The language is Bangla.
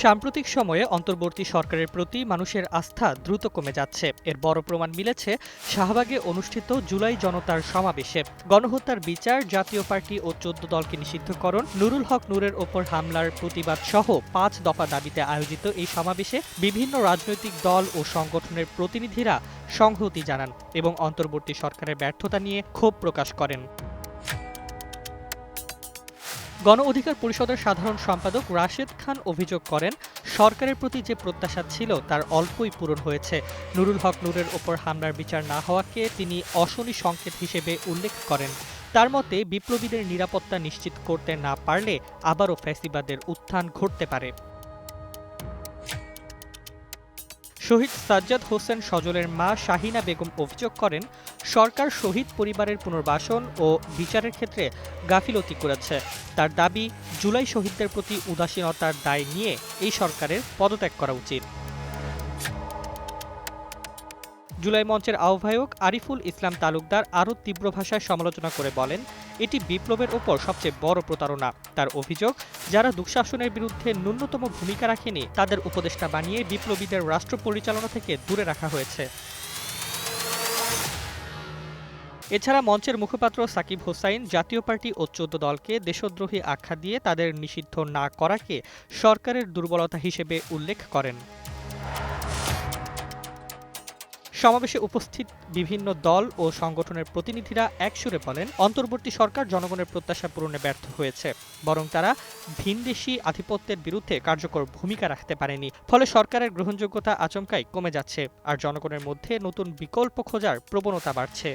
সাম্প্রতিক সময়ে অন্তর্বর্তী সরকারের প্রতি মানুষের আস্থা দ্রুত কমে যাচ্ছে। এর বড় প্রমাণ মিলেছে শাহবাগে অনুষ্ঠিত জুলাই জনতার সমাবেশে। গণহত্যার বিচার, জাতীয় পার্টি ও ১৪ দলকে নিষিদ্ধকরণ, নুরুল হক নূরের ওপর হামলার প্রতিবাদ সহ ৫ দফা দাবিতে আয়োজিত এই সমাবেশে বিভিন্ন রাজনৈতিক দল ও সংগঠনের প্রতিনিধিরা সংহতি জানান এবং অন্তর্বর্তী সরকারের ব্যর্থতা নিয়ে ক্ষোভ প্রকাশ করেন। গণ অধিকার পরিষদের সাধারণ সম্পাদক রাশেদ খান অভিযোগ করেন, সরকারের প্রতি যে প্রত্যাশা ছিল তার অল্পই পূরণ হয়েছে। নুরুল হক নূরের ওপর হামলার বিচার না হওয়াকে তিনি অশনি সংকেত হিসেবে উল্লেখ করেন। তার মতে, বিপ্লবীদের নিরাপত্তা নিশ্চিত করতে না পারলে আবারও ফ্যাসিবাদের উত্থান ঘটতে পারে। শহীদ সাজ্জাদ হোসেন সজলের মা শাহিনা বেগম অভিযোগ করেন, সরকার শহীদ পরিবারের পুনর্বাসন ও বিচারের ক্ষেত্রে গাফিলতি করেছে। তার দাবি, জুলাই শহীদদের প্রতি উদাসীনতার দায় নিয়ে এই সরকারের পদত্যাগ করা উচিত। জুলাই মঞ্চের আহ্বায়ক আরিফুল ইসলাম তালুকদার আরও তীব্র ভাষায় সমালোচনা করে বলেন, এটি বিপ্লবের ওপর সবচেয়ে বড় প্রতারণা। তার অভিযোগ, যারা দুঃশাসনের বিরুদ্ধে ন্যূনতম ভূমিকা রাখেনি তাদের উপদেষ্টা বানিয়ে বিপ্লবীদের রাষ্ট্র পরিচালনা থেকে দূরে রাখা হয়েছে। এছাড়া মঞ্চের মুখপাত্র সাকিব হোসাইন জাতীয় পার্টি ও ১৪ দলকে দেশদ্রোহী আখ্যা দিয়ে তাদের নিষিদ্ধ না করাকে সরকারের দুর্বলতা হিসেবে উল্লেখ করেন। সমাবেশে উপস্থিত বিভিন্ন দল ও সংগঠনের প্রতিনিধিরা একসুরে বলেন, অন্তর্বর্তী সরকার জনগণের প্রত্যাশা পূরণে ব্যর্থ হয়েছে, বরং তারা ভিনদেশি আধিপত্যের বিরুদ্ধে কার্যকর ভূমিকা রাখতে পারেনি। ফলে সরকারের গ্রহণযোগ্যতা আচমকাই কমে যাচ্ছে, আর জনগণের মধ্যে নতুন বিকল্প খোঁজার প্রবণতা বাড়ছে।